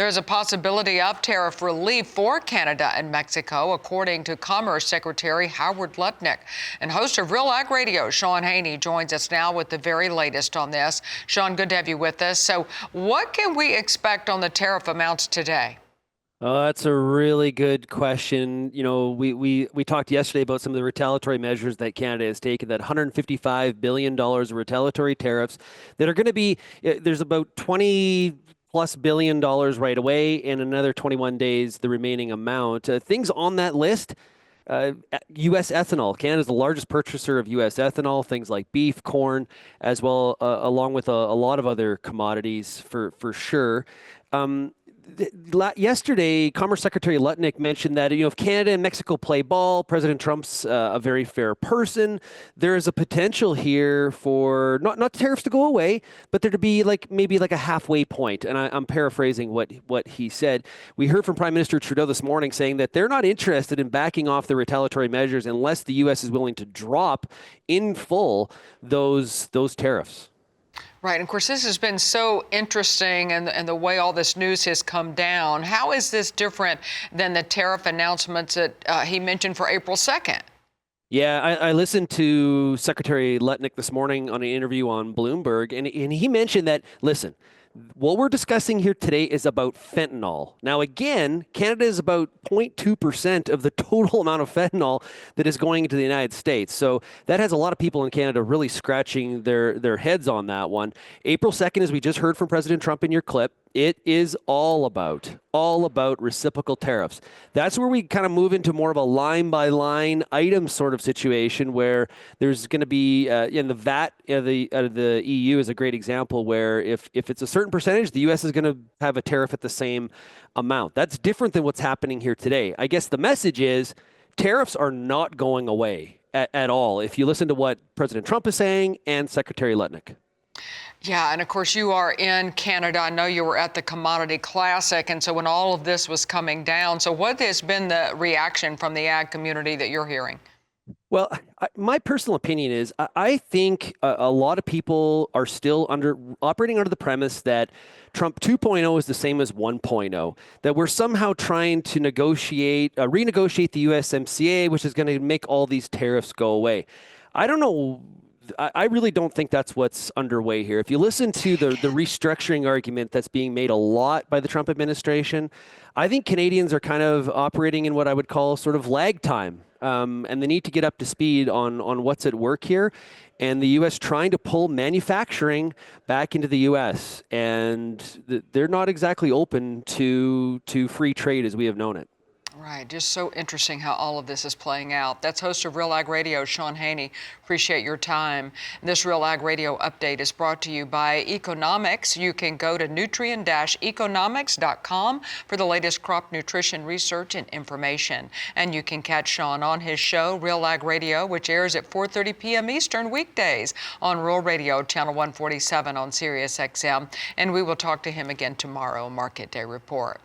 There's a possibility of tariff relief for Canada and Mexico, according to Commerce Secretary Howard Lutnick. And host of Real Ag Radio, Shaun Haney, joins us now with the very latest on this. Shaun, good to have you with us. So what can we expect on the tariff amounts today? Oh, that's a really good question. You know, we talked yesterday about some of the retaliatory measures that Canada has taken, that $155 billion of retaliatory tariffs that are going to be, there's about 20 plus billion dollars right away and another 21 days, the remaining amount. Things on that list. U.S. ethanol. Canada is the largest purchaser of U.S. ethanol, things like beef, corn, as well, along with a lot of other commodities for sure. Yesterday, Commerce Secretary Lutnick mentioned that, if Canada and Mexico play ball, President Trump's a very fair person. There is a potential here for not tariffs to go away, but there to be maybe a halfway point. And I'm paraphrasing what he said. We heard from Prime Minister Trudeau this morning saying that they're not interested in backing off the retaliatory measures unless the U.S. is willing to drop in full those tariffs. Right. And of course, this has been so interesting and the way all this news has come down. How is this different than the tariff announcements that he mentioned for April 2nd? Yeah, I listened to Secretary Lutnick this morning on an interview on Bloomberg, and he mentioned that, listen, what we're discussing here today is about fentanyl. Now, again, Canada is about 0.2% of the total amount of fentanyl that is going into the United States. So that has a lot of people in Canada really scratching their heads on that one. April 2nd, as we just heard from President Trump in your clip, it is all about reciprocal tariffs. That's where we kind of move into more of a line-by-line item sort of situation where there's going to be, in the VAT, the EU is a great example where if it's a certain percentage, the U.S. is going to have a tariff at the same amount. That's different than what's happening here today. I guess the message is tariffs are not going away at all, if you listen to what President Trump is saying and Secretary Lutnick. Yeah, and of course you are in Canada. I know you were at the Commodity Classic, and so when all of this was coming down, so what has been the reaction from the ag community that you're hearing? Well, my personal opinion is I think a lot of people are still operating under the premise that Trump 2.0 is the same as 1.0, that we're somehow trying to renegotiate the USMCA, which is going to make all these tariffs go away. I don't know. I really don't think that's what's underway here. If you listen to the restructuring argument that's being made a lot by the Trump administration, I think Canadians are kind of operating in what I would call sort of lag time. And they need to get up to speed on what's at work here. And the U.S. trying to pull manufacturing back into the U.S. And they're not exactly open to free trade as we have known it. Right. Just so interesting how all of this is playing out. That's host of Real Ag Radio, Shaun Haney. Appreciate your time. This Real Ag Radio update is brought to you by Economics. You can go to nutrient-economics.com for the latest crop nutrition research and information. And you can catch Shaun on his show, Real Ag Radio, which airs at 4:30 p.m. Eastern weekdays on Rural Radio, Channel 147 on Sirius XM. And we will talk to him again tomorrow, Market Day Report.